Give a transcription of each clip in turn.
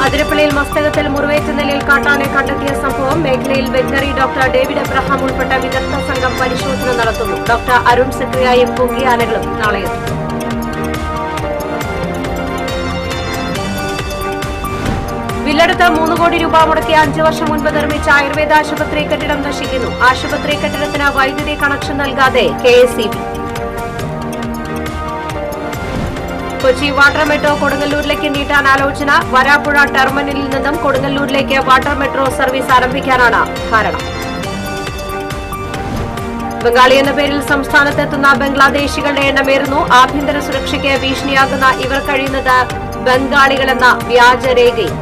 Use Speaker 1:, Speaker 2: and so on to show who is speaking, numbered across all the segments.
Speaker 1: അതിരപ്പള്ളിയിൽ മസ്തകത്തിൽ മുറിവേറ്റ നിലയിൽ കാട്ടാനെ കണ്ടെത്തിയ സംഭവം. മേഖലയിൽ വെറ്റിനറി ഡോക്ടർ ഡേവിഡ് എബ്രഹാം ഉൾപ്പെട്ട വിദഗ്ധ സംഘം പരിശോധന നടത്തുന്നു. ഡോക്ടർ അരുൺ സെക്രിയായും കുങ്കിയാനകളും നാളെയെത്തും. വില്ലടത്ത് 3 കോടി രൂപ മുടക്കി 5 വർഷം മുൻപ് നിർമ്മിച്ച ആയുർവേദ ആശുപത്രി കെട്ടിടം നശിക്കുന്നു. ആശുപത്രി കെട്ടിടത്തിന് വൈദ്യുതി കണക്ഷൻ നൽകാതെ KSEB. കൊച്ചി വാട്ടർ മെട്രോ കൊടുങ്ങല്ലൂരിലേക്ക് നീട്ടാൻ ആലോചന. വരാപ്പുഴ ടെർമിനലിൽ നിന്നും കൊടുങ്ങല്ലൂരിലേക്ക് വാട്ടർ മെട്രോ സർവീസ് ആരംഭിക്കാനാണ് ധാരണ. ബംഗാളി എന്ന പേരിൽ സംസ്ഥാനത്തെത്തുന്ന ബംഗ്ലാദേശികളുടെ എണ്ണമേറുന്നു. ആഭ്യന്തര സുരക്ഷയ്ക്ക് ഭീഷണിയാകുന്ന ഇവർ കഴിയുന്നത് ബംഗാളികളെന്ന വ്യാജരേഖയിൽ.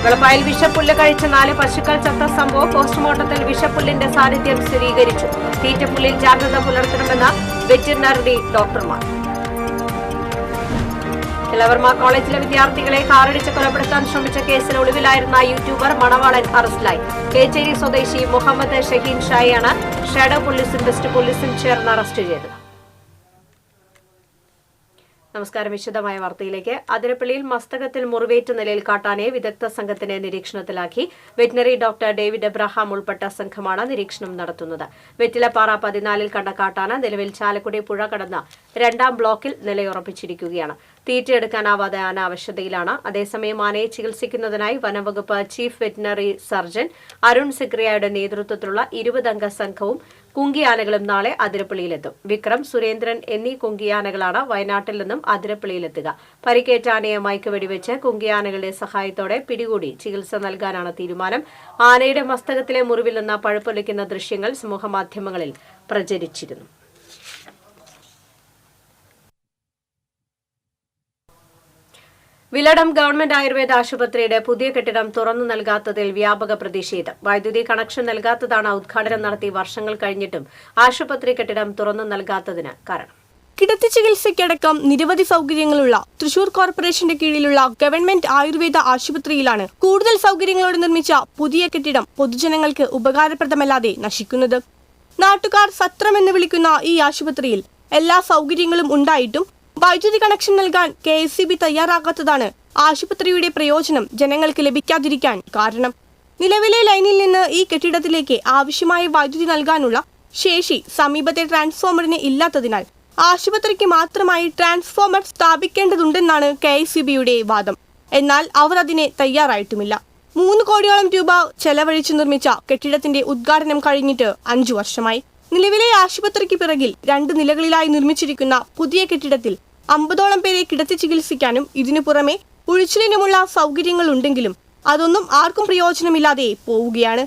Speaker 1: വെളപ്പായിൽ വിഷപ്പുല്ല് കഴിച്ച 4 പശുക്കൾ ചത്ത സംഭവം. പോസ്റ്റ്മോർട്ടത്തിൽ വിഷപ്പുല്ലിന്റെ സാന്നിധ്യം സ്ഥിരീകരിച്ചു. തീറ്റപ്പുല്ലിൽ ജാഗ്രത പുലർത്തണമെന്ന് വെറ്റിനറി ഡോക്ടർമാർ. കിളവർമ കോളേജിലെ വിദ്യാർത്ഥികളെ കാറിടിച്ച് കൊലപ്പെടുത്താൻ ശ്രമിച്ച കേസിൽ ഒളിവിലായിരുന്ന യൂട്യൂബർ മണവാളൻ അറസ്റ്റിലായി. കേച്ചേരി സ്വദേശി മുഹമ്മദ് ഷഹീൻ ഷായാണ് ഷാഡോ പോലീസും വെസ്റ്റ് പോലീസും ചേർന്ന് അറസ്റ്റ് ചെയ്തത്. നമസ്കാരം. വിശദമായ വാർത്തയിലേക്ക്. അതിരപ്പള്ളിയിൽ മസ്തകത്തിൽ മുറിവേറ്റ നിലയിൽ കാട്ടാനെ വിദഗ്ധ സംഘത്തിന്റെ നിരീക്ഷണത്തിലാക്കി. വെറ്റിനറി ഡോക്ടർ ഡേവിഡ് എബ്രഹാം ഉൾപ്പെട്ട സംഘമാണ് നിരീക്ഷണം നടത്തുന്നത്. വെറ്റിലപ്പാറ 14 കണ്ട കാട്ടാന നിലവിൽ ചാലക്കുടി പുഴ കടന്ന് 2ാം ബ്ലോക്കിൽ നിലയുറപ്പിച്ചിരിക്കുകയാണ്. തീറ്റയെടുക്കാനാവാതെ ആന അവശതയിലാണ്. അതേസമയം ആനയെ ചികിത്സിക്കുന്നതിനായി വനംവകുപ്പ് ചീഫ് വെറ്റിനറി സർജൻ അരുൺ സെക്രിയയുടെ നേതൃത്വത്തിലുള്ള 20 അംഗ സംഘവും കുങ്കിയാനകളും നാളെ അതിരപ്പള്ളിയിലെത്തും. വിക്രം, സുരേന്ദ്രൻ എന്നീ കുങ്കിയാനകളാണ് വയനാട്ടിൽ നിന്നും അതിരപ്പള്ളിയിലെത്തുക. പരിക്കേറ്റ ആനയെ മയക്കുവെടിവെച്ച് കുങ്കിയാനകളുടെ സഹായത്തോടെ പിടികൂടി ചികിത്സ നൽകാനാണ് തീരുമാനം. ആനയുടെ മസ്തകത്തിലെ മുറിവിൽ നിന്ന് പഴുപ്പൊലിക്കുന്ന ദൃശ്യങ്ങൾ സമൂഹമാധ്യമങ്ങളിൽ പ്രചരിച്ചിരുന്നു. വില്ലടം ഗവൺമെന്റ് ആയുർവേദ ആശുപത്രിയുടെ പുതിയ കെട്ടിടം തുറന്നു നൽകാത്തതിൽ വ്യാപക പ്രതിഷേധം. വൈദ്യുതി കണക്ഷൻ നൽകാത്തതാണ് ഉദ്ഘാടനം നടത്തി വർഷങ്ങൾ കഴിഞ്ഞിട്ടും ആശുപത്രി കെട്ടിടം തുറന്നു നൽകാത്തതിന് കാരണം.
Speaker 2: കിടത്തി ചികിത്സയ്ക്കടക്കം നിരവധി സൗകര്യങ്ങളുള്ള തൃശൂർ കോർപ്പറേഷന്റെ കീഴിലുള്ള ഗവൺമെന്റ് ആയുർവേദ ആശുപത്രിയിലാണ് കൂടുതൽ സൗകര്യങ്ങളോടെ നിർമ്മിച്ച പുതിയ കെട്ടിടം പൊതുജനങ്ങൾക്ക് ഉപകാരപ്രദമല്ലാതെ നശിക്കുന്നത്. നാട്ടുകാർ സത്രമെന്ന് വിളിക്കുന്ന ഈ ആശുപത്രിയിൽ എല്ലാ സൗകര്യങ്ങളും ഉണ്ടായിട്ടും വൈദ്യുതി കണക്ഷൻ നൽകാൻ KSEB തയ്യാറാകാത്തതാണ് ആശുപത്രിയുടെ പ്രയോജനം ജനങ്ങൾക്ക് ലഭിക്കാതിരിക്കാൻ കാരണം. നിലവിലെ ലൈനിൽ നിന്ന് ഈ കെട്ടിടത്തിലേക്ക് ആവശ്യമായ വൈദ്യുതി നൽകാനുള്ള ശേഷി സമീപത്തെ ട്രാൻസ്ഫോമറിന് ഇല്ലാത്തതിനാൽ ആശുപത്രിക്ക് മാത്രമായി ട്രാൻസ്ഫോമർ സ്ഥാപിക്കേണ്ടതുണ്ടെന്നാണ് KSEBയുടെ വാദം. എന്നാൽ അവർ അതിന് തയ്യാറായിട്ടുമില്ല. 3 കോടിയോളം രൂപ ചെലവഴിച്ചു നിർമ്മിച്ച കെട്ടിടത്തിന്റെ ഉദ്ഘാടനം കഴിഞ്ഞിട്ട് 5 വർഷമായി. നിലവിലെ ആശുപത്രിക്ക് പിറകിൽ 2 നിലകളിലായി നിർമ്മിച്ചിരിക്കുന്ന പുതിയ കെട്ടിടത്തിൽ 50ഓളം പേരെ കിടത്തി ചികിത്സിക്കാനും ഇതിനു പുറമെ ഉഴിച്ചിലിനുമുള്ള സൗകര്യങ്ങൾ ഉണ്ടെങ്കിലും അതൊന്നും ആർക്കും പ്രയോജനമില്ലാതെ പോവുകയാണ്.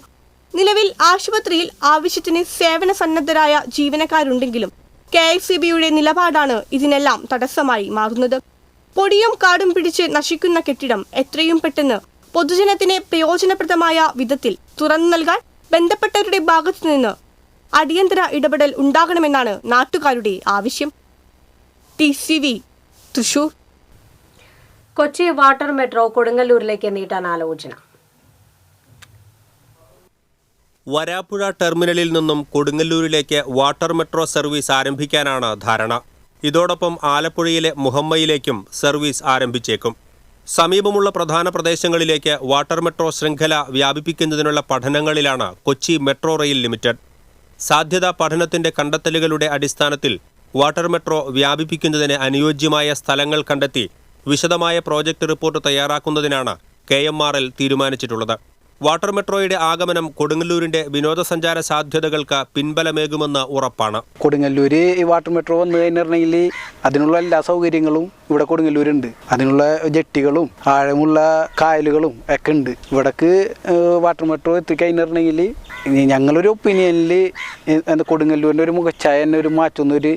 Speaker 2: നിലവിൽ ആശുപത്രിയിൽ ആവശ്യത്തിന് സേവന സന്നദ്ധരായ ജീവനക്കാരുണ്ടെങ്കിലും KSEBയുടെ നിലപാടാണ് ഇതിനെല്ലാം തടസ്സമായി മാറുന്നത്. പൊടിയും കാടും പിടിച്ച് നശിക്കുന്ന കെട്ടിടം എത്രയും പെട്ടെന്ന് പൊതുജനത്തിന് പ്രയോജനപ്രദമായ വിധത്തിൽ തുറന്നു നൽകാൻ ബന്ധപ്പെട്ടവരുടെ ഭാഗത്തുനിന്ന് അടിയന്തര ഇടപെടൽ ഉണ്ടാകണമെന്നാണ് നാട്ടുകാരുടെ ആവശ്യം. TCV Thrissur.
Speaker 1: Kochi water metro കൊടുങ്ങല്ലൂരിലേക്ക് നീട്ടാൻ ആലോചന.
Speaker 3: വരാപ്പുഴ ടെർമിനലിൽ നിന്നും കൊടുങ്ങല്ലൂരിലേക്ക് വാട്ടർ മെട്രോ സർവീസ് ആരംഭിക്കാനാണ് ധാരണ. ഇതോടൊപ്പം ആലപ്പുഴയിലെ മുഹമ്മയിലേക്കും സർവീസ് ആരംഭിച്ചേക്കും. സമീപമുള്ള പ്രധാന പ്രദേശങ്ങളിലേക്ക് വാട്ടർ മെട്രോ ശൃംഖല വ്യാപിപ്പിക്കുന്നതിനുള്ള പഠനങ്ങളിലാണ് കൊച്ചി മെട്രോ റെയിൽ ലിമിറ്റഡ്. സാധ്യതാ പഠനത്തിന്റെ കണ്ടെത്തലുകളുടെ അടിസ്ഥാനത്തിൽ വാട്ടർ മെട്രോ വ്യാപിപ്പിക്കുന്നതിന് അനുയോജ്യമായ സ്ഥലങ്ങൾ കണ്ടെത്തി വിശദമായ പ്രോജക്റ്റ് റിപ്പോർട്ട് തയ്യാറാക്കുന്നതിനാണ് KMRL തീരുമാനിച്ചിട്ടുള്ളത്. വാട്ടർ മെട്രോയുടെ ആഗമനം കൊടുങ്ങല്ലൂരിന്റെ വിനോദസഞ്ചാര സാധ്യതകൾക്ക് പിൻബലമേകുമെന്ന് ഉറപ്പാണ്.
Speaker 4: കൊടുങ്ങല്ലൂര് ഈ വാട്ടർ മെട്രോ വന്നു കഴിഞ്ഞിട്ടുണ്ടെങ്കിൽ അതിനുള്ള എല്ലാ സൗകര്യങ്ങളും ഇവിടെ കൊടുങ്ങല്ലൂരുണ്ട്. അതിനുള്ള ജെട്ടികളും ആഴമുള്ള കായലുകളും ഒക്കെ ഉണ്ട്. ഇവിടേക്ക് വാട്ടർ മെട്രോ എത്തിക്കഴിഞ്ഞിട്ടുണ്ടെങ്കിൽ ഞങ്ങളൊരു ഒപ്പീനിയനിൽ കൊടുങ്ങല്ലൂരിൻ്റെ ഒരു മുഖച്ഛായ തന്നെ ഒരു മാറ്റുന്നൊരു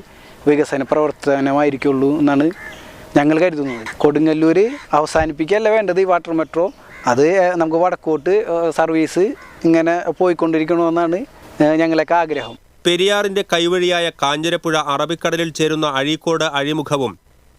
Speaker 4: വികസന പ്രവർത്തനമായിരിക്കുള്ളൂ എന്നാണ് ഞങ്ങൾ കരുതുന്നത്. കൊടുങ്ങല്ലൂർ അവസാനിപ്പിക്കുകയല്ല വേണ്ടത് ഈ വാട്ടർ മെട്രോ. അത് നമുക്ക് വടക്കോട്ട് സർവീസ് ഇങ്ങനെ പോയിക്കൊണ്ടിരിക്കണമെന്നാണ് ഞങ്ങളൊക്കെ ആഗ്രഹം.
Speaker 3: പെരിയാറിന്റെ കൈവഴിയായ കാഞ്ഞിരപ്പുഴ അറബിക്കടലിൽ ചേരുന്ന അഴീക്കോട് അഴിമുഖവും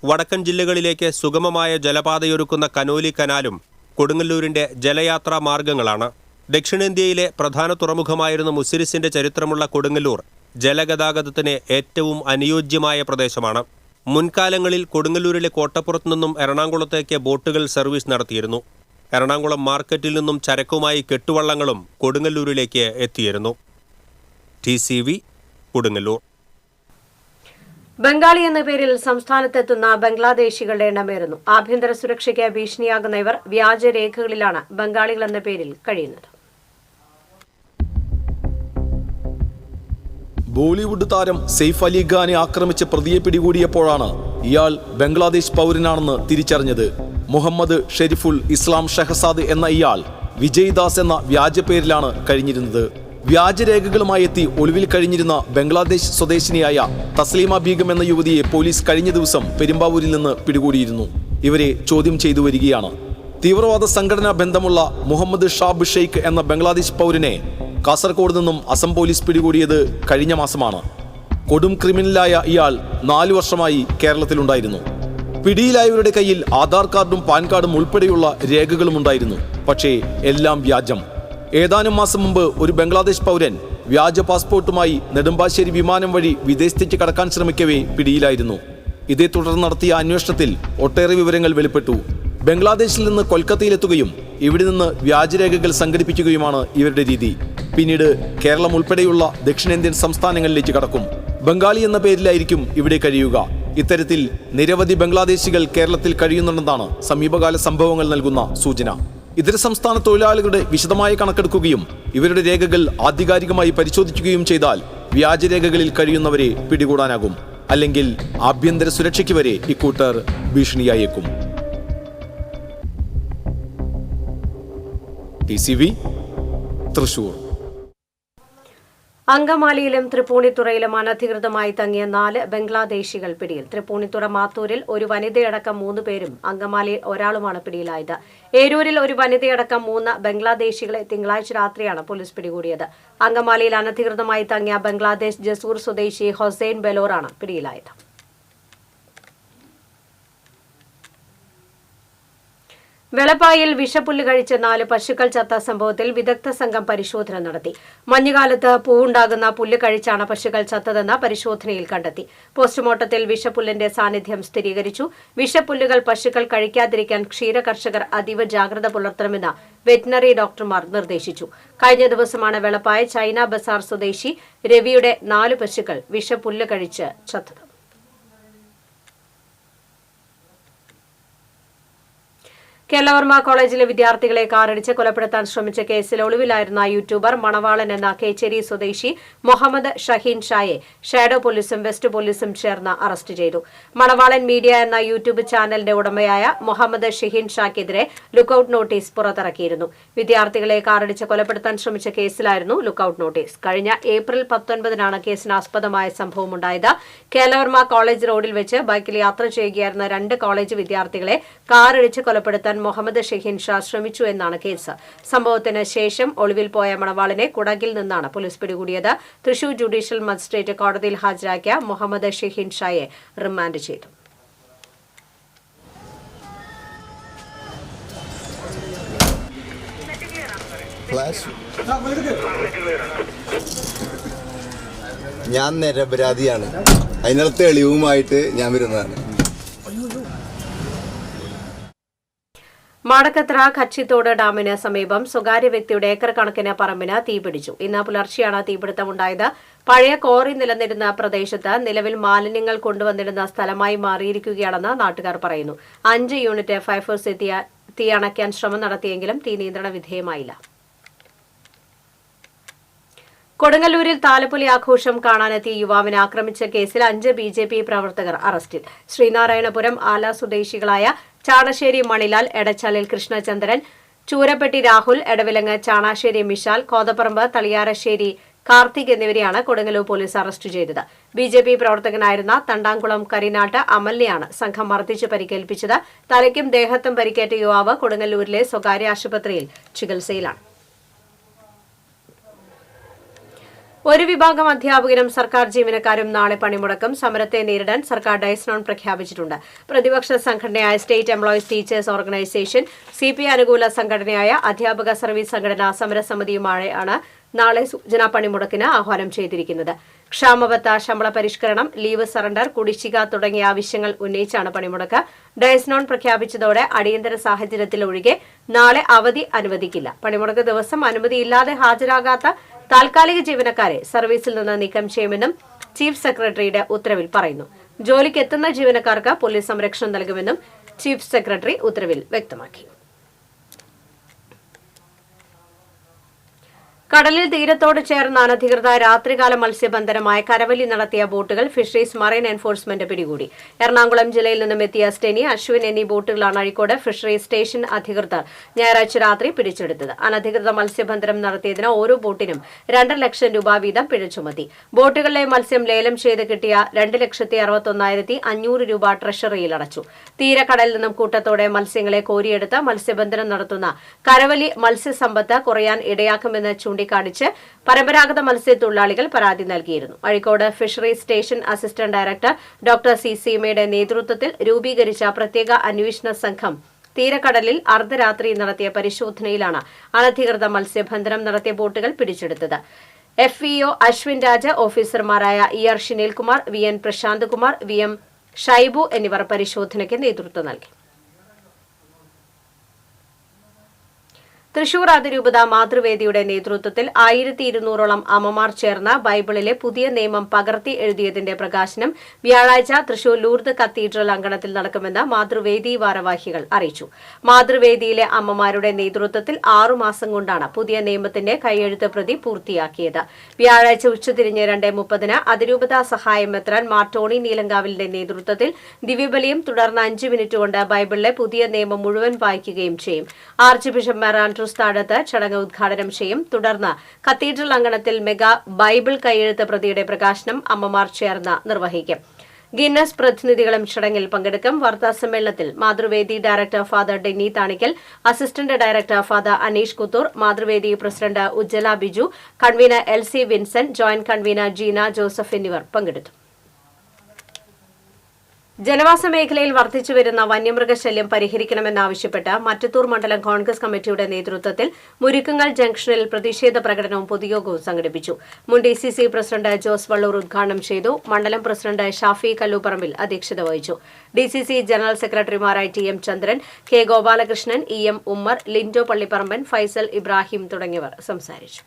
Speaker 3: വടക്കൻ ജില്ലകളിലേക്ക് സുഗമമായ ജലപാതയൊരുക്കുന്ന കനോലി കനാലും കൊടുങ്ങല്ലൂരിന്റെ ജലയാത്രാ മാർഗങ്ങളാണ്. ദക്ഷിണേന്ത്യയിലെ പ്രധാന തുറമുഖമായിരുന്ന മുസിരിസിന്റെ ചരിത്രമുള്ള കൊടുങ്ങല്ലൂർ ജലഗതാഗതത്തിന് ഏറ്റവും അനുയോജ്യമായ പ്രദേശമാണ്. മുൻകാലങ്ങളിൽ കൊടുങ്ങല്ലൂരിലെ കോട്ടപ്പുറത്തു നിന്നും എറണാകുളത്തേക്ക് ബോട്ടുകൾ സർവീസ് നടത്തിയിരുന്നു. എറണാകുളം മാർക്കറ്റിൽ നിന്നും ചരക്കുമായി കെട്ടുവള്ളങ്ങളും കൊടുങ്ങല്ലൂരിലേക്ക് എത്തിയിരുന്നു. TCV കൊടുങ്ങല്ലൂർ.
Speaker 1: ബംഗാളി എന്ന പേരിൽ സംസ്ഥാനത്തെത്തുന്ന ബംഗ്ലാദേശികളുടെ എണ്ണമേറുന്നു. ആഭ്യന്തര സുരക്ഷയ്ക്ക് ഭീഷണിയാകുന്ന ഇവർ വ്യാജരേഖകളിലാണ് ബംഗാളികൾ എന്ന പേരിൽ കഴിയുന്നത്.
Speaker 5: ബോളിവുഡ് താരം സെയ്ഫ് അലി ഖാനെ ആക്രമിച്ച് പ്രതിയെ പിടികൂടിയപ്പോഴാണ് ഇയാൾ ബംഗ്ലാദേശ് പൗരനാണെന്ന് തിരിച്ചറിഞ്ഞത്. മുഹമ്മദ് ഷെരിഫുൽ ഇസ്ലാം ഷെഹസാദ് എന്ന ഇയാൾ വിജയ്ദാസ് എന്ന വ്യാജപേരിലാണ് കഴിഞ്ഞിരുന്നത്. വ്യാജരേഖകളുമായി എത്തി ഒളിവിൽ കഴിഞ്ഞിരുന്ന ബംഗ്ലാദേശ് സ്വദേശിനിയായ തസ്ലീമ ബീഗം എന്ന യുവതിയെ പോലീസ് കഴിഞ്ഞ ദിവസം പെരുമ്പാവൂരിൽ നിന്ന് പിടികൂടിയിരുന്നു. ഇവരെ ചോദ്യം ചെയ്തു വരികയാണ്. തീവ്രവാദ സംഘടനാ ബന്ധമുള്ള മുഹമ്മദ് ഷാബ് ഷെയ്ഖ് എന്ന ബംഗ്ലാദേശ് പൗരനെ കാസർഗോഡ് നിന്നും അസം പോലീസ് പിടികൂടിയത് കഴിഞ്ഞ മാസമാണ്. കൊടും ക്രിമിനലായ ഇയാൾ 4 വർഷമായി കേരളത്തിലുണ്ടായിരുന്നു. പിടിയിലായവരുടെ കയ്യിൽ ആധാർ കാർഡും പാൻ കാർഡും ഉൾപ്പെടെയുള്ള രേഖകളും ഉണ്ടായിരുന്നു. പക്ഷേ എല്ലാം വ്യാജം. ഏതാനും മാസം മുമ്പ് ഒരു ബംഗ്ലാദേശ് പൗരൻ വ്യാജ പാസ്പോർട്ടുമായി നെടുമ്പാശ്ശേരി വിമാനം വഴി വിദേശത്തേക്ക് കടക്കാൻ ശ്രമിക്കവേ പിടിയിലായിരുന്നു. ഇതേ തുടർന്ന് നടത്തിയ അന്വേഷണത്തിൽ ഒട്ടേറെ വിവരങ്ങൾ വെളിപ്പെട്ടു. ബംഗ്ലാദേശിൽ നിന്ന് കൊൽക്കത്തയിലെത്തുകയും ഇവിടെ നിന്ന് വ്യാജരേഖകൾ സംഘടിപ്പിക്കുകയുമാണ് ഇവരുടെ രീതി. പിന്നീട് കേരളം ഉൾപ്പെടെയുള്ള ദക്ഷിണേന്ത്യൻ സംസ്ഥാനങ്ങളിലേക്ക് കടക്കും. ബംഗാളി എന്ന പേരിലായിരിക്കും ഇവിടെ കഴിയുക. ഇത്തരത്തിൽ നിരവധി ബംഗ്ലാദേശികൾ കേരളത്തിൽ കഴിയുന്നുണ്ടെന്നാണ് സമീപകാല സംഭവങ്ങൾ നൽകുന്ന സൂചന. ഇതര സംസ്ഥാന തൊഴിലാളികളുടെ വിശദമായ കണക്കെടുക്കുകയും ഇവരുടെ രേഖകൾ ആധികാരികമായി പരിശോധിക്കുകയും ചെയ്താൽ വ്യാജരേഖകളിൽ കഴിയുന്നവരെ പിടികൂടാനാകും. അല്ലെങ്കിൽ ആഭ്യന്തര സുരക്ഷയ്ക്ക് വരെ ഇക്കൂട്ടർ ഭീഷണിയായേക്കും. TCV തൃശൂർ.
Speaker 1: അങ്കമാലിയിലും തൃപ്പൂണിത്തുറയിലും അനധികൃതമായി തങ്ങിയ 4 ബംഗ്ലാദേശികൾ പിടിയിൽ. തൃപ്പൂണിത്തുറ മാത്തൂരിൽ ഒരു വനിതയടക്കം 3 പേരും അങ്കമാലിയിൽ ഒരാളുമാണ് പിടിയിലായത്. ഏരൂരിൽ ഒരു വനിതയടക്കം 3 ബംഗ്ലാദേശികളെ തിങ്കളാഴ്ച രാത്രിയാണ് പോലീസ് പിടികൂടിയത്. അങ്കമാലിയിൽ അനധികൃതമായി തങ്ങിയ ബംഗ്ലാദേശ് ജസൂർ സ്വദേശി ഹൊസൈൻ ബെലോറാണ് പിടിയിലായത്. വെളപ്പായിൽ വിഷപ്പുല്ല് കഴിച്ച് 4 പശുക്കൾ ചത്ത സംഭവത്തിൽ വിദഗ്ധ സംഘം പരിശോധന നടത്തി. മഞ്ഞുകാലത്ത് പൂവുണ്ടാകുന്ന പുല്ല് കഴിച്ചാണ് പശുക്കൾ ചത്തതെന്ന് പരിശോധനയിൽ കണ്ടെത്തി. പോസ്റ്റ്മോർട്ടത്തിൽ വിഷപ്പുല്ലിന്റെ സാന്നിധ്യം സ്ഥിരീകരിച്ചു. വിഷപ്പുല്ലുകൾ പശുക്കൾ കഴിക്കാതിരിക്കാൻ ക്ഷീര കർഷകർ അതീവ ജാഗ്രത പുലർത്തണമെന്ന് വെറ്റിനറി ഡോക്ടർമാർ നിർദ്ദേശിച്ചു. കഴിഞ്ഞ ദിവസമാണ് വെളപ്പായ ചൈന ബസാർ സ്വദേശി രവിയുടെ 4 പശുക്കൾ വിഷപ്പുല്ല് കഴിച്ച് ചത്തത്. കേരളവർമ്മ കോളേജിലെ വിദ്യാർത്ഥികളെ കാറിടിച്ച് കൊലപ്പെടുത്താൻ ശ്രമിച്ച കേസിൽ ഒളിവിലായിരുന്ന യൂട്യൂബർ മണവാളൻ എന്ന കേച്ചേരി സ്വദേശി മുഹമ്മദ് ഷഹീൻ ഷായെ ഷാഡോ പോലീസും വെസ്റ്റ് പോലീസും ചേർന്ന് അറസ്റ്റ് ചെയ്തു. മണവാളൻ മീഡിയ എന്ന യൂട്യൂബ് ചാനലിന്റെ ഉടമയായ മുഹമ്മദ് ഷഹീൻ ഷായ്ക്കെതിരെ ലുക്കൌട്ട് നോട്ടീസ് പുറത്തിറക്കിയിരുന്നു. വിദ്യാർത്ഥികളെ കാറിടിച്ച് കൊലപ്പെടുത്താൻ ശ്രമിച്ച കേസിലായിരുന്നു ലുക്കൌട്ട് നോട്ടീസ്. കഴിഞ്ഞ ഏപ്രിൽ 19-നാണ് കേസിനാസ്പദമായ സംഭവമുണ്ടായത്. കേരളവർമ്മ കോളേജ് റോഡിൽ വെച്ച് ബൈക്കിൽ യാത്ര ചെയ്യുകയായിരുന്ന 2 കോളേജ് വിദ്യാർത്ഥികളെ കാറിടിച്ച് കൊലപ്പെടുത്താൻ മുഹമ്മദ് ഷഹീൻ ഷാ ശ്രമിച്ചു എന്നാണ് കേസ്. സംഭവത്തിന് ശേഷം ഒളിവിൽ പോയ മണവാളിനെ കുടകിൽ നിന്നാണ് പോലീസ് പിടികൂടിയത്. തൃശൂർ ജുഡീഷ്യൽ മജിസ്ട്രേറ്റ് കോടതിയിൽ ഹാജരാക്കിയ മുഹമ്മദ് ഷഹീൻ ഷായെ റിമാൻഡ് ചെയ്തു.
Speaker 6: ഞാൻ നിരപരാധിയാണ്. അതിനുള്ള തെളിവുമായിട്ട് ഞാൻ വരുന്നതാണ്.
Speaker 1: മാടക്കത്ര കച്ചിത്തോട് ഡാമിന് സമീപം സ്വകാര്യ വ്യക്തിയുടെ ഏക്കർ കണക്കിന് പറമ്പിന് തീപിടിച്ചു. ഇന്ന് പുലർച്ചെയാണ് തീപിടുത്തമുണ്ടായത്. പഴയ കോറി നിലനിരുന്ന പ്രദേശത്ത് നിലവിൽ മാലിന്യങ്ങൾ കൊണ്ടുവന്നിരുന്ന സ്ഥലമായി മാറിയിരിക്കുകയാണെന്ന് നാട്ടുകാർ പറയുന്നു. 5 യൂണിറ്റ് ഫയർഫോഴ്സ് തീ അണയ്ക്കാൻ ശ്രമം നടത്തിയെങ്കിലും തീ നിയന്ത്രണ വിധേയമായില്ല. കൊടുങ്ങല്ലൂരിൽ താലപ്പൊലി ആഘോഷം കാണാനെത്തിയ യുവാവിനെ ആക്രമിച്ച കേസിൽ 5 BJP പ്രവർത്തകർ അറസ്റ്റിൽ. ശ്രീനാരായണപുരം ആല സ്വദേശികളായ ചാണശ്ശേരി മണിലാൽ, എടച്ചാലിൽ കൃഷ്ണചന്ദ്രൻ, ചൂരപ്പെട്ടി രാഹുൽ, എടവിലങ്ങ് ചാണാശ്ശേരി മിഷാൽ, കോതപ്പറമ്പ് തളിയാരശ്ശേരി കാർത്തിക് എന്നിവരെയാണ് കൊടുങ്ങല്ലൂർ പോലീസ് അറസ്റ്റ് ചെയ്തത്. BJP പ്രവർത്തകനായിരുന്ന തണ്ടാംകുളം കരിനാട്ട് അമലിനെയാണ് സംഘം മർദ്ദിച്ച് പരിക്കേൽപ്പിച്ചത്. തലയ്ക്കും ദേഹത്തും പരിക്കേറ്റ യുവാവ് കൊടുങ്ങല്ലൂരിലെ സ്വകാര്യ ആശുപത്രിയിൽ ചികിത്സയിലാണ്. ഒരു വിഭാഗം അധ്യാപകരും സർക്കാർ ജീവനക്കാരും നാളെ പണിമുടക്കും. സമരത്തെ നേരിടാൻ സർക്കാർ ഡയസ് നോൺ പ്രഖ്യാപിച്ചിട്ടുണ്ട്. പ്രതിപക്ഷ സംഘടനയായ state employees teachers organisation, CPI അനുകൂല സംഘടനയായ അധ്യാപക സർവീസ് സംഘടന സമരസമിതിയുമായാണ് നാളെ സൂചനാ പണിമുടക്കിന് ആഹ്വാനം ചെയ്തിരിക്കുന്നത്. ക്ഷാമബത്ത, ശമ്പള പരിഷ്കരണം, ലീവ് സറണ്ടർ, കുടിശ്ശിക തുടങ്ങിയ ആവശ്യങ്ങൾ ഉന്നയിച്ചാണ് പണിമുടക്ക്. ഡയസ്നോൺ പ്രഖ്യാപിച്ചതോടെ അടിയന്തര സാഹചര്യത്തിൽ ഒഴികെ നാളെ അവധി അനുവദിക്കില്ല. പണിമുടക്ക് ദിവസം അനുമതിയില്ലാതെ ഹാജരാകാത്ത താൽക്കാലിക ജീവനക്കാരെ സർവീസിൽ നിന്ന് നീക്കം ചെയ്യുമെന്നും ചീഫ് സെക്രട്ടറിയുടെ ഉത്തരവിൽ പറയുന്നു. ജോലിക്ക് എത്തുന്ന ജീവനക്കാർക്ക് പോലീസ് സംരക്ഷണം നൽകുമെന്നും ചീഫ് സെക്രട്ടറി ഉത്തരവിൽ വ്യക്തമാക്കി. കടലിൽ തീരത്തോട് ചേർന്ന അനധികൃത രാത്രികാല മത്സ്യബന്ധനമായ കരവലി നടത്തിയ ബോട്ടുകൾ ഫിഷറീസ് മറൈൻ എൻഫോഴ്സ്മെന്റ് പിടികൂടി. എറണാകുളം ജില്ലയിൽ നിന്നും എത്തിയ സ്റ്റെനി, അശ്വിൻ എന്നീ ബോട്ടുകളാണ് അഴീക്കോട് ഫിഷറീസ് സ്റ്റേഷൻ അധികൃതർ ഞായറാഴ്ച രാത്രി പിടിച്ചെടുത്തത്. അനധികൃത മത്സ്യബന്ധനം നടത്തിയതിന് ഓരോ ബോട്ടിനും 2 ലക്ഷം രൂപ വീതം പിഴ ചുമത്തി. ബോട്ടുകളിലെ മത്സ്യം ലേലം ചെയ്ത് കിട്ടിയ 2,61,500 രൂപ ട്രഷറിയിൽ അടച്ചു. തീരക്കടലിൽ നിന്നും കൂട്ടത്തോടെ മത്സ്യങ്ങളെ കോരിയെടുത്ത് മത്സ്യബന്ധനം നടത്തുന്ന കരവലി മത്സ്യസമ്പത്ത് കുറയാൻ ഇടയാക്കുമെന്ന് ചൂണ്ടിക്കാണിച്ച് പരമ്പരാഗത മത്സ്യത്തൊഴിലാളികൾ പരാതി നൽകിയിരുന്നു. Azhikode fisheries station assistant director doctor C സീമയുടെ നേതൃത്വത്തിൽ രൂപീകരിച്ച പ്രത്യേക അന്വേഷണ സംഘം തീരക്കടലിൽ അർദ്ധരാത്രി നടത്തിയ പരിശോധനയിലാണ് അനധികൃത മത്സ്യബന്ധനം നടത്തിയ ബോട്ടുകൾ പിടിച്ചെടുത്തത്. FEO അശ്വിൻ രാജ്, ഓഫീസർമാരായ ER Shinilkumar, VN Prashant Kumar, VM Shaibu എന്നിവർ പരിശോധനയ്ക്ക് നേതൃത്വം നൽകി. തൃശൂർ അതിരൂപത മാതൃവേദിയുടെ നേതൃത്വത്തിൽ 1200ഓളം അമ്മമാർ ചേർന്ന ബൈബിളിലെ പുതിയ നിയമം പകർത്തി എഴുതിയതിന്റെ പ്രകാശനം വ്യാഴാഴ്ച തൃശൂർ ലൂർദ് കത്തീഡ്രൽ അങ്കണത്തിൽ നടക്കുമെന്ന് മാതൃവേദി ഭാരവാഹികൾ അറിയിച്ചു. മാതൃവേദിയിലെ അമ്മമാരുടെ നേതൃത്വത്തിൽ 6 മാസം കൊണ്ടാണ് പുതിയ നിയമത്തിന്റെ കൈയെഴുത്ത് പ്രതി പൂർത്തിയാക്കിയത്. വ്യാഴാഴ്ച ഉച്ചതിരിഞ്ഞ് 2:30 അതിരൂപത സഹായം മെത്രാൻ മാർ ടോണി നീലങ്കാവിലിന്റെ നേതൃത്വത്തിൽ ദിവ്യബലിയും തുടർന്ന് 5 മിനിറ്റ് കൊണ്ട് ബൈബിളിലെ പുതിയ നിയമം മുഴുവൻ വായിക്കുകയും ചെയ്യും. ആർച്ച് ബിഷപ്പ് മാർ താഴത്ത് ചടങ്ങ് ഉദ്ഘാടനം ചെയ്യും. തുടർന്ന് കത്തീഡ്രൽ അങ്കണത്തിൽ മെഗാ ബൈബിൾ കൈയെഴുത്ത് പ്രതിയുടെ പ്രകാശനം അമ്മമാർ ചേർന്ന് നിർവഹിക്കും. ഗിന്നസ് പ്രതിനിധികളും ചടങ്ങിൽ പങ്കെടുക്കും. വാർത്താസമ്മേളനത്തിൽ Mathruvedi director father Denny Thanikkal, assistant director father Aneesh Kuthoor, Mathruvedi president Ujjala Biju, convener LC Vincent, joint convener Jeena Joseph എന്നിവർ പങ്കെടുത്തു. ജനവാസ മേഖലയിൽ വർദ്ധിച്ചുവരുന്ന വന്യമൃഗശല്യം പരിഹരിക്കണമെന്നാവശ്യപ്പെട്ട് മറ്റത്തൂർ മണ്ഡലം കോൺഗ്രസ് കമ്മിറ്റിയുടെ നേതൃത്വത്തിൽ മുരിക്കുങ്ങൽ ജംഗ്ഷനിൽ പ്രതിഷേധ പ്രകടനവും പൊതുയോഗവും സംഘടിപ്പിച്ചു. മുൻ DCC പ്രസിഡന്റ് ജോസ് വള്ളൂർ ഉദ്ഘാടനം ചെയ്തു. മണ്ഡലം പ്രസിഡന്റ് ഷാഫി കല്ലൂപ്പറമ്പിൽ അധ്യക്ഷത വഹിച്ചു. DCC ജനറൽ സെക്രട്ടറിമാരായി TM Chandran, K Gopalakrishnan, EM Ummer, Lindo Pallipparamban, Faisal Ibrahim തുടങ്ങിയവർ സംസാരിച്ചു.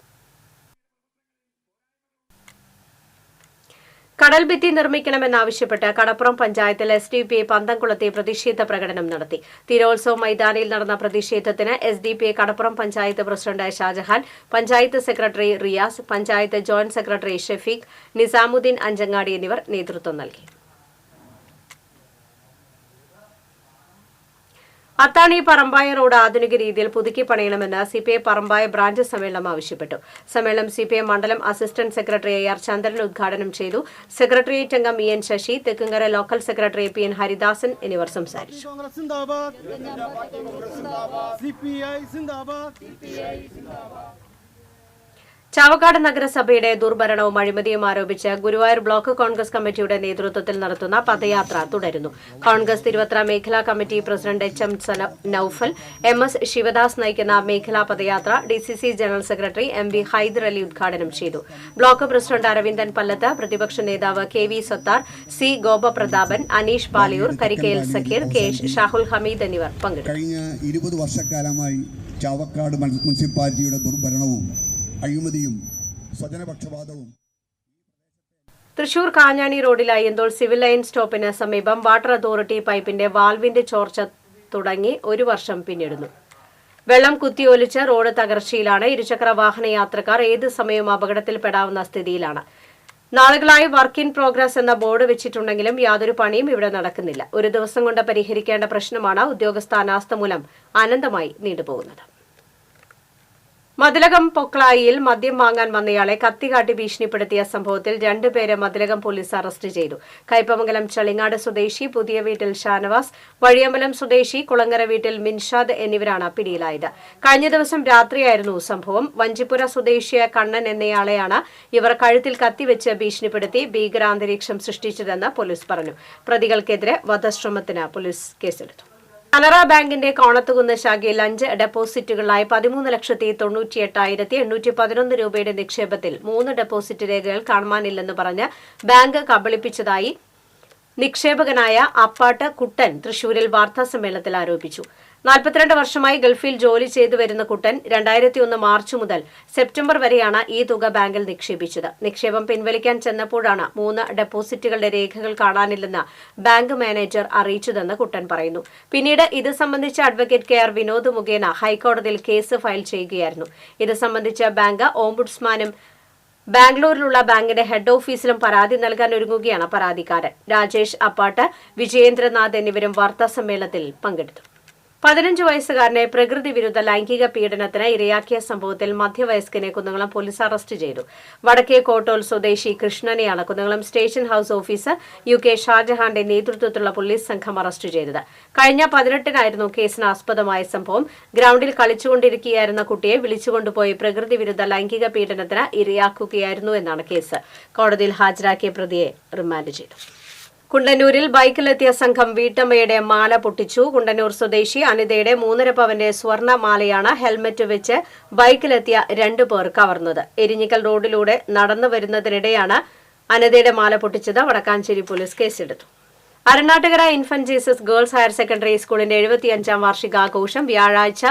Speaker 1: കടൽഭിത്തി നിർമ്മിക്കണമെന്നാവശ്യപ്പെട്ട് കടപ്പുറം പഞ്ചായത്തിൽ SDPI പന്തംകുളത്തെ പ്രതിഷേധ പ്രകടനം നടത്തി. തീരോത്സവ മൈതാനിയിൽ നടന്ന പ്രതിഷേധത്തിന് SDPI Kadappuram panchayat president Shajahan, panchayat secretary Riyas, panchayat joint secretary Shefeeq, Nizamuddin Anchangadi എന്നിവർ നേതൃത്വം നൽകി. അത്താണി പറമ്പായ റോഡ് ആധുനിക രീതിയിൽ പുതുക്കി പണിയണമെന്ന് CPI പറമ്പായ ബ്രാഞ്ച് സമ്മേളനം ആവശ്യപ്പെട്ടു. സമ്മേളനം CPI മണ്ഡലം അസിസ്റ്റന്റ് സെക്രട്ടറി AR ചന്ദ്രൻ ഉദ്ഘാടനം ചെയ്തു. സെക്രട്ടേറിയറ്റ് അംഗം EN Sasi, Thekkumkara local secretary PN Haridasan എന്നിവർ സംസാരിച്ചു. ചാവക്കാട് നഗരസഭയുടെ ദുർഭരണവും അഴിമതിയും ആരോപിച്ച് ഗുരുവായൂർ ബ്ലോക്ക് കോൺഗ്രസ് കമ്മിറ്റിയുടെ നേതൃത്വത്തിൽ നടത്തുന്ന പദയാത്ര തുടരുന്നു. കോൺഗ്രസ് തിരുവത്ര മേഖലാ committee president HM Noufal, MS Sivadas നയിക്കുന്ന മേഖലാ പദയാത്ര DCC general secretary MV Haidar Ali ഉദ്ഘാടനം ചെയ്തു. ബ്ലോക്ക് പ്രസിഡന്റ് അരവിന്ദൻ പല്ലത്ത്, പ്രതിപക്ഷ നേതാവ് KV Sattar, C Gopaprathapan, Aneesh Paliyur, Karikkayil Zakir, K Shahul Hameed എന്നിവർ പങ്കെടുത്തു.
Speaker 7: കഴിഞ്ഞ 20 വർഷക്കാലമായി ചാവക്കാട് മുനിസിപ്പാലിറ്റിയുടെ ദുർഭരണവും അഴിമതിയും സ്വജനപക്ഷപാതവും.
Speaker 1: തൃശൂർ കാഞ്ഞാണി റോഡിൽ അയ്യന്തോൾ സിവിൽ ലൈൻ സ്റ്റോപ്പിന് സമീപം വാട്ടർ അതോറിറ്റി പൈപ്പിന്റെ വാൽവിന്റെ ചോർച്ച തുടങ്ങി 1 വർഷം പിന്നിടുന്നു. വെള്ളം കുത്തിയൊലിച്ച് റോഡ് തകർച്ചയിലാണ്. ഇരുചക്ര വാഹന യാത്രക്കാർ ഏത് സമയവും അപകടത്തിൽപ്പെടാവുന്ന സ്ഥിതിയിലാണ്. നാളുകളായി വർക്ക് ഇൻ പ്രോഗ്രസ് എന്ന ബോർഡ് വെച്ചിട്ടുണ്ടെങ്കിലും യാതൊരു പണിയും ഇവിടെ നടക്കുന്നില്ല. 1 ദിവസം കൊണ്ട് പരിഹരിക്കേണ്ട പ്രശ്നമാണ് ഉദ്യോഗസ്ഥ അനാസ്ഥ മൂലം അനന്തമായി നീണ്ടുപോകുന്നത്. മതിലകം പൊക്ലായിയിൽ മദ്യം വാങ്ങാൻ വന്നയാളെ കത്തികാട്ടി ഭീഷണിപ്പെടുത്തിയ സംഭവത്തിൽ 2 പേരെ മതിലകം പോലീസ് അറസ്റ്റ് ചെയ്തു. കയ്പമംഗലം ചളിങ്ങാട് സ്വദേശി പുതിയ വീട്ടിൽ ഷാനവാസ്, വഴിയമ്പലം സ്വദേശി കുളങ്ങര വീട്ടിൽ മിൻഷാദ് എന്നിവരാണ് പിടിയിലായത്. കഴിഞ്ഞ ദിവസം രാത്രിയായിരുന്നു സംഭവം. വഞ്ചിപ്പുര സ്വദേശിയായ കണ്ണൻ എന്നയാളെയാണ് ഇവർ കഴുത്തിൽ കത്തിവെച്ച് ഭീഷണിപ്പെടുത്തി ഭീകരാന്തരീക്ഷം സൃഷ്ടിച്ചതെന്ന് പോലീസ് പറഞ്ഞു. പ്രതികൾക്കെതിരെ വധശ്രമത്തിന് പോലീസ് കേസെടുത്തു. കനറ ബാങ്കിന്റെ കോണത്തുകുന്ന് ശാഖയിൽ 5 ഡെപ്പോസിറ്റുകളായി 13,98,811 രൂപയുടെ നിക്ഷേപത്തിൽ 3 ഡെപ്പോസിറ്റ് രേഖകൾ കാണുവാനില്ലെന്ന് പറഞ്ഞ് ബാങ്ക് കബളിപ്പിച്ചതായി നിക്ഷേപകനായ അപ്പാട്ട് കുട്ടൻ തൃശൂരിൽ വാർത്താസമ്മേളനത്തിൽ ആരോപിച്ചു. 42 വർഷമായി ഗൾഫിൽ ജോലി ചെയ്തു വരുന്ന കുട്ടൻ 2001 മാർച്ച് മുതൽ സെപ്റ്റംബർ വരെയാണ് ഈ തുക ബാങ്കിൽ നിക്ഷേപിച്ചത്. നിക്ഷേപം പിൻവലിക്കാൻ ചെന്നപ്പോഴാണ് 3 ഡെപ്പോസിറ്റുകളുടെ രേഖകൾ കാണാനില്ലെന്ന് ബാങ്ക് മാനേജർ അറിയിച്ചതെന്ന് കുട്ടൻ പറയുന്നു. പിന്നീട് ഇത് സംബന്ധിച്ച് അഡ്വക്കേറ്റ് കെ ആർ വിനോദ് മുഖേന ഹൈക്കോടതിയിൽ കേസ് ഫയൽ ചെയ്യുകയായിരുന്നു. ഇത് സംബന്ധിച്ച് ബാങ്ക് ഓംബുഡ്സ്മാനും ബാംഗ്ലൂരിലുള്ള ബാങ്കിന്റെ ഹെഡ് ഓഫീസിലും പരാതി നൽകാൻ ഒരുങ്ങുകയാണ് പരാതിക്കാരൻ. രാജേഷ് അപ്പാട്ട്, വിജയേന്ദ്രനാഥ് എന്നിവരും വാർത്താസമ്മേളനത്തിൽ പങ്കെടുത്തു. 15 വയസ്സുകാരനെ പ്രകൃതി വിരുദ്ധ ലൈംഗിക പീഡനത്തിന് ഇരയാക്കിയ സംഭവത്തിൽ മധ്യവയസ്കനെ കുന്നംകുളം പോലീസ് അറസ്റ്റ് ചെയ്തു. വടക്കേ കോട്ടോൽ സ്വദേശി കൃഷ്ണനെയാണ് Kunnamkulam station house officer UK ഷാജഹാന്റെ നേതൃത്വത്തിലുള്ള പോലീസ് സംഘം അറസ്റ്റ് ചെയ്തത്. കഴിഞ്ഞ 18-നായിരുന്നു കേസിന് ആസ്പദമായ സംഭവം. ഗ്രൌണ്ടിൽ കളിച്ചുകൊണ്ടിരിക്കുകയായിരുന്ന കുട്ടിയെ വിളിച്ചുകൊണ്ടുപോയി പ്രകൃതി വിരുദ്ധ ലൈംഗിക പീഡനത്തിന് ഇരയാക്കുകയായിരുന്നു എന്നാണ് കേസ്. കോടതിയിൽ ഹാജരാക്കിയ പ്രതിയെ റിമാൻഡ് ചെയ്തു. കുണ്ടന്നൂരിൽ ബൈക്കിലെത്തിയ സംഘം വീട്ടമ്മയുടെ മാല പൊട്ടിച്ചു. കുണ്ടന്നൂർ സ്വദേശി അനിതയുടെ 3.5 പവന്റെ സ്വർണ്ണ മാലയാണ് ഹെൽമറ്റ് വെച്ച് ബൈക്കിലെത്തിയ 2 പേർ കവർന്നത്. എരിഞ്ഞിക്കൽ റോഡിലൂടെ നടന്നു വരുന്നതിനിടെയാണ് അനിതയുടെ മാല പൊട്ടിച്ചത്. വടക്കാഞ്ചേരി പോലീസ് കേസെടുത്തു. Aranattukara infant Jesus girls higher secondary സ്കൂളിന്റെ 75-ാം വാർഷികാഘോഷം വ്യാഴാഴ്ച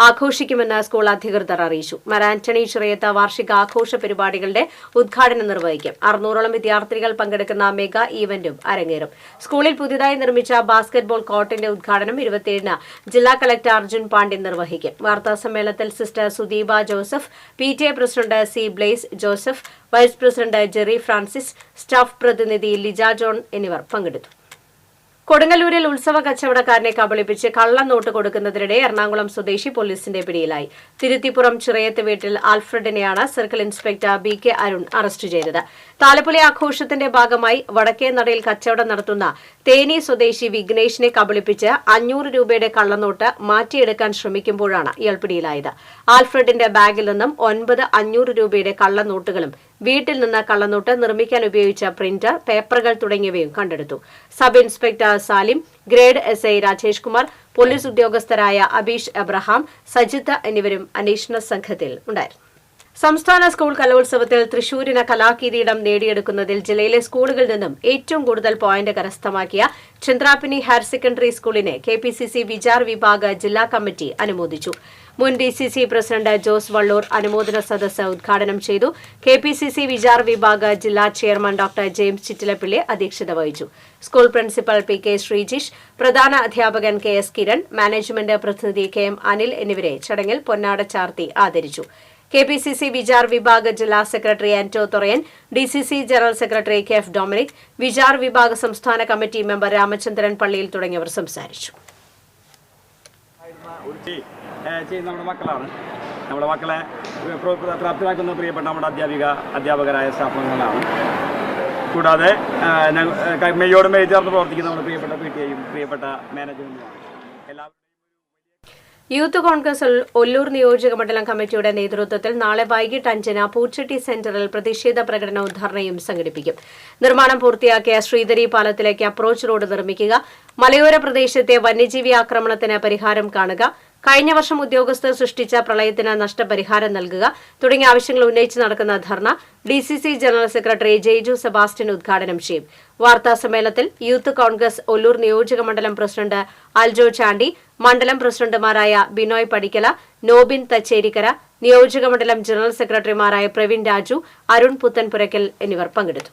Speaker 1: ആഘോഷിക്കുമെന്ന് സ്കൂൾ അധികൃതർ അറിയിച്ചു. മരാന്റണി ചിറയത്ത് വാർഷികാഘോഷ പരിപാടികളുടെ ഉദ്ഘാടനം നിർവഹിക്കും. 600ഓളം വിദ്യാർത്ഥികൾ പങ്കെടുക്കുന്ന മെഗാ ഈവന്റും അരങ്ങേറും. സ്കൂളിൽ പുതിയതായി നിർമ്മിച്ച ബാസ്കറ്റ്ബോൾ കോർട്ടിന്റെ ഉദ്ഘാടനം 27-ന് ജില്ലാ കളക്ടർ അർജുൻ പാണ്ഡ്യൻ നിർവഹിക്കും. വാർത്താസമ്മേളനത്തിൽ sister Sudeepa Joseph, PTA president C Blaze Joseph, vice president Jerry Francis, staff പ്രതിനിധി ലിജ ജോൺ എന്നിവർ പങ്കെടുത്തു. കൊടുങ്ങല്ലൂരിൽ ഉത്സവ കച്ചവടക്കാരനെ കബളിപ്പിച്ച് കള്ളനോട്ട് കൊടുക്കുന്നതിനിടെ എറണാകുളം സ്വദേശി പോലീസിന്റെ പിടിയിലായി. തിരുത്തിപ്പുറം ചിറയത്ത് വീട്ടിൽ ആൽഫ്രഡിനെയാണ് circle inspector BK Arun arrest ചെയ്തത്. താലപ്പൊലി ആഘോഷത്തിന്റെ ഭാഗമായി വടക്കേ നടയിൽ കച്ചവടം നടത്തുന്ന തേനി സ്വദേശി വിഘ്നേഷിനെ കബളിപ്പിച്ച് 500 രൂപയുടെ കള്ളനോട്ട് മാറ്റിയെടുക്കാൻ ശ്രമിക്കുമ്പോഴാണ് ഇയാൾ പിടിയിലായത്. ആൽഫ്രഡിന്റെ ബാഗിൽ നിന്നും 9 500 രൂപയുടെ കള്ളനോട്ടുകളും വീട്ടിൽ നിന്ന് കള്ളനോട്ട് നിർമ്മിക്കാൻ ഉപയോഗിച്ച പ്രിന്റർ, പേപ്പറുകൾ തുടങ്ങിയവയും കണ്ടെടുത്തു. Sub inspector Salim, grade SI Rajesh Kumar, police ഉദ്യോഗസ്ഥരായ അബീഷ് എബ്രഹാം, സജിത്ത് എന്നിവരും അന്വേഷണ സംഘത്തിൽ ഉണ്ടായിരുന്നു. സംസ്ഥാന സ്കൂൾ കലോത്സവത്തിൽ തൃശൂരിന് കലാകിരീടം നേടിയെടുക്കുന്നതിൽ ജില്ലയിലെ സ്കൂളുകളിൽ നിന്നും ഏറ്റവും കൂടുതൽ പോയിന്റ് കരസ്ഥമാക്കിയ ചന്ദ്രാപിനി ഹയർ സെക്കൻഡറി സ്കൂളിനെ KPCC വിചാർ വിഭാഗ് ജില്ലാ കമ്മിറ്റി അനുമോദിച്ചു. മുൻ DCC പ്രസിഡന്റ് ജോസ് വള്ളൂർ അനുമോദന സദസ്സ് ഉദ്ഘാടനം ചെയ്തു. KPCC വിചാർ വിഭാഗ് ജില്ലാ ചെയർമാൻ ഡോക്ടർ ജെയിംസ് ചിറ്റിലപ്പിള്ളി അധ്യക്ഷത വഹിച്ചു. സ്കൂൾ പ്രിൻസിപ്പൽ PK ശ്രീജിഷ്, പ്രധാന അധ്യാപകൻ KS കിരൺ, മാനേജ്മെന്റ് പ്രതിനിധി KM അനിൽ എന്നിവരെ ചടങ്ങിൽ പൊന്നാട ചാർത്തി ആദരിച്ചു. KPCC വിചാർ വിഭാഗ് ജില്ലാ secretary Anto Thorayan, DCC general secretary KF Dominic, Vichar Vibhag സംസ്ഥാന കമ്മിറ്റി മെമ്പർ രാമചന്ദ്രൻ പള്ളിയിൽ തുടങ്ങിയവർ സംസാരിച്ചു.
Speaker 8: നമ്മുടെ മക്കളാണ്. നമ്മുടെ മക്കളെ പ്രാപ്തരാക്കുന്ന പ്രിയപ്പെട്ട നമ്മുടെ അധ്യാപകരായ സ്റ്റാഫുകളാണ്. കൂടാതെ മെയ്യോടും മെയ് ചേർന്ന് പ്രവർത്തിക്കുന്ന നമ്മുടെ പ്രിയപ്പെട്ട PTA-യും പ്രിയപ്പെട്ട മാനേജ്മെന്റുമാണ്. എല്ലാവരും
Speaker 1: യൂത്ത് കോൺഗ്രസ് ഒല്ലൂർ നിയോജക മണ്ഡലം കമ്മിറ്റിയുടെ നേതൃത്വത്തിൽ നാളെ വൈകിട്ട് 5-ന് പൂച്ചട്ടി സെന്ററിൽ പ്രതിഷേധ പ്രകടനവും ധർണയും സംഘടിപ്പിക്കും. നിർമ്മാണം പൂർത്തിയാക്കിയ ശ്രീധരി പാലത്തിലേക്ക് അപ്രോച്ച് റോഡ് നിർമ്മിക്കുക, മലയോര പ്രദേശത്തെ വന്യജീവി ആക്രമണത്തിന് പരിഹാരം കാണുക, കഴിഞ്ഞ വർഷം ഉദ്യോഗസ്ഥർ സൃഷ്ടിച്ച പ്രളയത്തിന് നഷ്ടപരിഹാരം നൽകുക തുടങ്ങിയ ആവശ്യങ്ങൾ ഉന്നയിച്ച് നടക്കുന്ന ധർണ DCC general secretary Jaiju Sebastian ഉദ്ഘാടനം ചെയ്യും. വാർത്താസമ്മേളനത്തിൽ യൂത്ത് കോൺഗ്രസ് ഒല്ലൂർ നിയോജക മണ്ഡലം പ്രസിഡന്റ് അൽജോ ചാണ്ടി, മണ്ഡലം പ്രസിഡന്റുമാരായ ബിനോയ് പടിക്കല, നോബിൻ തച്ചേരിക്കര, നിയോജക മണ്ഡലം ജനറൽ സെക്രട്ടറിമാരായ പ്രവീൺ രാജു, അരുൺ പുത്തൻപുരയ്ക്കൽ എന്നിവർ പങ്കെടുത്തു.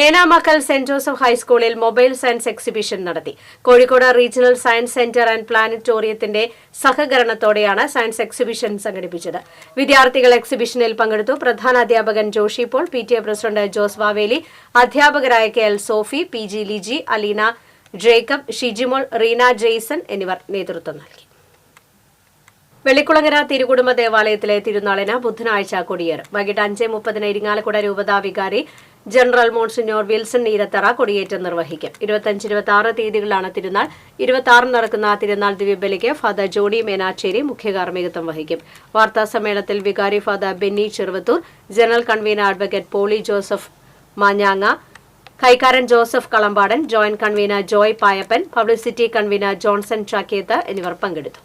Speaker 1: ഏനാമക്കൽ സെന്റ് ജോസഫ് ഹൈസ്കൂളിൽ മൊബൈൽ സയൻസ് എക്സിബിഷൻ നടത്തി. Kozhikode regional science centre and പ്ലാനറ്റോറിയത്തിന്റെ സഹകരണത്തോടെയാണ് സയൻസ് എക്സിബിഷൻ സംഘടിപ്പിച്ചത്. വിദ്യാർത്ഥികൾ എക്സിബിഷനിൽ പങ്കെടുത്തു. പ്രധാന അധ്യാപകൻ ജോഷി പോൾ, PTA പ്രസിഡന്റ് ജോസ് വാവേലി, അധ്യാപകരായ KL സോഫി, PG ലിജി, അലീന ജേക്കബ്, ഷിജിമോൾ, റീന ജെയ്സൺ എന്നിവർ നേതൃത്വം നൽകി. വെള്ളിക്കുളങ്ങര തിരുകുടുംബ ദേവാലയത്തിലെ തിരുനാളിന് ബുധനാഴ്ച കൊടിയേറും. വൈകിട്ട് 5:30 ഇരിങ്ങാലക്കുട രൂപതാ വികാരി ജനറൽ മോൺസിഞ്ഞോർ വിൽസൺ നീരത്തറ കൊടിയേറ്റം നിർവഹിക്കും. 25-26 തീയതികളിലാണ് തിരുനാൾ. 26 നടക്കുന്ന തിരുനാൾ ദിവ്യബലിക്ക് ഫാദർ ജോഡി മേനാച്ചേരി മുഖ്യകാർമ്മികത്വം വഹിക്കും. വാർത്താസമ്മേളനത്തിൽ വികാരി father Benny Cheruvathur, general convener advocate Poly Joseph മാഞ്ഞാങ്ങ, കൈക്കാരൻ Joseph Kalampadan, joint convener Joy Payappan, publicity convener Johnson Chakketh എന്നിവർ പങ്കെടുത്തു.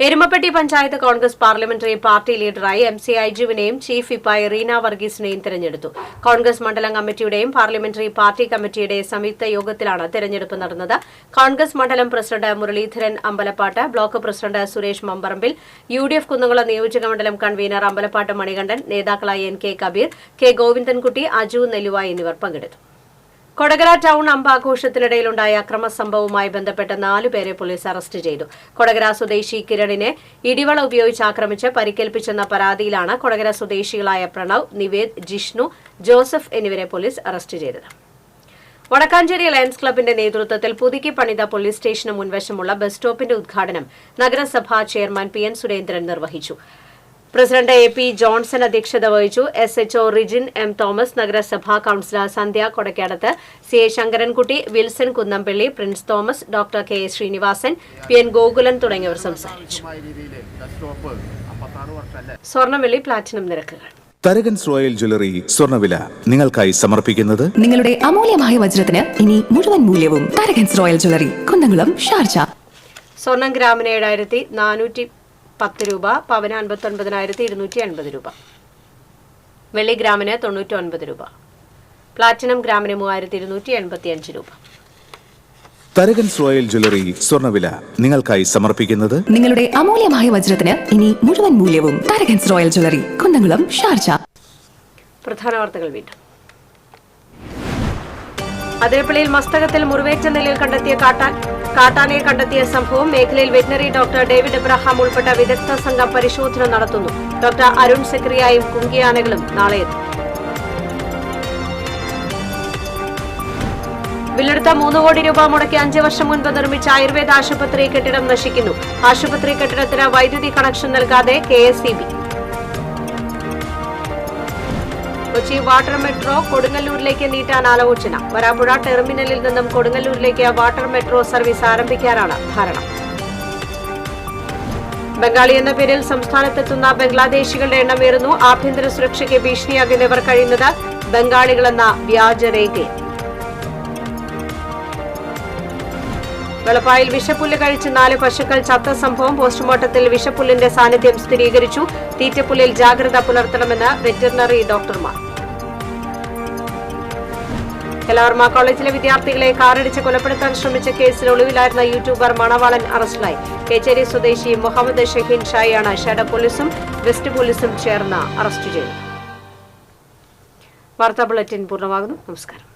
Speaker 1: എരുമപ്പെട്ടി പഞ്ചായത്ത് കോൺഗ്രസ് പാർലമെന്ററി പാർട്ടി ലീഡറായി MC ഐജുവിനെയും ചീഫ് വിപ്പായി റീന വർഗീസിനെയും തെരഞ്ഞെടുത്തു. കോൺഗ്രസ് മണ്ഡലം കമ്മിറ്റിയുടെയും പാർലമെന്ററി പാർട്ടി കമ്മിറ്റിയുടെ സംയുക്ത യോഗത്തിലാണ് തെരഞ്ഞെടുപ്പ് നടന്നത്. കോൺഗ്രസ് മണ്ഡലം president Muraleedharan Ambalappatt, block president Suresh Mambarambil, UDF Kunnamkulam നിയോജകമണ്ഡലം കൺവീനർ അമ്പലപ്പാട്ട് മണികണ്ഠൻ, നേതാക്കളായ NK കബീർ, K ഗോവിന്ദൻകുട്ടി, അജു നെല്ലുവായി എന്നിവർ പങ്കെടുത്തു. കൊടകര ടൗൺ അമ്പാഘോഷത്തിനിടയിലുണ്ടായ അക്രമസംഭവവുമായി ബന്ധപ്പെട്ട് 4 പേരെ പോലീസ് അറസ്റ്റ് ചെയ്തു. കൊടകര സ്വദേശി കിരണിനെ ഇടിവള ഉപയോഗിച്ച് ആക്രമിച്ച് പരിക്കേൽപ്പിച്ചെന്ന പരാതിയിലാണ് കൊടകര സ്വദേശികളായ പ്രണവ്, നിവേദ്, ജിഷ്ണു, ജോസഫ് എന്നിവരെ പോലീസ് അറസ്റ്റ് ചെയ്തത്. വടക്കാഞ്ചേരി ലയൺസ് ക്ലബിന്റെ നേതൃത്വത്തിൽ പുതുക്കി പണിത പോലീസ് സ്റ്റേഷന് മുൻവശമുള്ള ബസ് സ്റ്റോപ്പിന്റെ ഉദ്ഘാടനം നഗരസഭാ ചെയർമാൻ PN സുരേന്ദ്രൻ നിർവഹിച്ചു. പ്രസിഡന്റ് AP ജോൺസൺ അധ്യക്ഷത വഹിച്ചു. SHO റിജിൻ M തോമസ്, നഗരസഭാ councillor Sandhya Kodakkadath, CA Sankarankutty, Wilson Kunnampally, Prince Thomas, doctor K Sreenivasan, PN Gokulan തുടങ്ങിയവർ സംസാരിച്ചു. സ്വർണം വെള്ളി പ്ലാറ്റിനം നിരക്കുകൾ.
Speaker 9: തരകൻസ് റോയൽ ജ്വല്ലറി സ്വർണ്ണവില നിങ്ങൾക്കായി സമർപ്പിക്കുന്നത്
Speaker 10: നിങ്ങളുടെ അമൂല്യമായ വജ്രത്തിന് ഇനി മുഴുവൻ മൂല്യവും Tharakans royal jewellery, Kunnamkulam, Sharjah.
Speaker 1: സ്വർണം ഗ്രാമിന് 7,410 രൂപ, പവന് 59,280 രൂപ, വെള്ളി ഗ്രാമിന് 99 രൂപ, പ്ലാറ്റിനം ഗ്രാമിന് 3,285 രൂപ.
Speaker 9: തരകൻസ് റോയൽ ജ്വല്ലറി സ്വർണ്ണവില നിങ്ങൾക്കായി സമർപ്പിക്കുന്നത്
Speaker 10: നിങ്ങളുടെ അമൂല്യമായ വജ്രത്തിന് ഇനി മുഴുവൻ മൂല്യവും Tharakans royal jewellery, Kunnamkulam, Sharjah.
Speaker 1: പ്രധാന വാർത്തകൾ വീണ്ടും. അതിരപ്പള്ളിയിൽ മസ്തകത്തിൽ മുറിവേറ്റ നിലയിൽ കണ്ടെത്തിയ കാട്ടാനയെ കണ്ടെത്തിയ സംഭവം. മേഖലയിൽ വെറ്റിനറി ഡോക്ടർ ഡേവിഡ് എബ്രഹാം ഉൾപ്പെട്ട വിദഗ്ധ സംഘം പരിശോധന നടത്തുന്നു. ഡോക്ടർ അരുൺ സെക്രിയായും കുങ്കിയാനകളും നാളെ എത്തും. ബില്ലെടുത്ത 3 കോടി രൂപ മുടക്കി 5 വർഷം മുൻപ് നിർമ്മിച്ച ആയുർവേദ ആശുപത്രി കെട്ടിടം നശിക്കുന്നു. ആശുപത്രി കെട്ടിടത്തിന് വൈദ്യുതി കണക്ഷൻ നൽകാതെ KSEB. കൊച്ചി വാട്ടർ മെട്രോ കൊടുങ്ങല്ലൂരിലേക്ക് നീട്ടാൻ ആലോചന. വരാപ്പുഴ ടെർമിനലിൽ നിന്നും കൊടുങ്ങല്ലൂരിലേക്ക് വാട്ടർ മെട്രോ സർവീസ് ആരംഭിക്കാനാണ് ധാരണ. ബംഗാളി എന്ന പേരിൽ സംസ്ഥാനത്തെത്തുന്ന ബംഗ്ലാദേശികളുടെ എണ്ണമേറുന്നു. ആഭ്യന്തര സുരക്ഷയ്ക്ക് ഭീഷണിയാകുന്നവർ കഴിയുന്നത് ബംഗാളികളെന്ന വ്യാജരേഖയിൽ. വെളപ്പായിൽ വിഷപ്പുല്ല് കഴിച്ച് 4 പശുക്കൾ ചത്ത സംഭവം. പോസ്റ്റ്മോർട്ടത്തിൽ വിഷപ്പുല്ലിന്റെ സാന്നിധ്യം സ്ഥിരീകരിച്ചു. തീറ്റപ്പുല്ലിൽ ജാഗ്രത പുലർത്തണമെന്ന് വെറ്ററിനറി ഡോക്ടർമാർ. കലാവർമ്മ കോളേജിലെ വിദ്യാർത്ഥികളെ കാറടിച്ച് കൊലപ്പെടുത്താൻ ശ്രമിച്ച കേസിൽ ഒളിവിലായിരുന്ന യൂട്യൂബർ മണവാളൻ അറസ്റ്റിലായി. കേച്ചേരി സ്വദേശി മുഹമ്മദ് ഷഹീൻ ഷായാണ് ഷാഡ പോലീസും വെസ്റ്റ് പോലീസും ചേർന്ന് അറസ്റ്റ് ചെയ്തത്. വാർത്താ ബുള്ളറ്റിൻ പൂർണ്ണമാകുന്നു. നമസ്കാരം.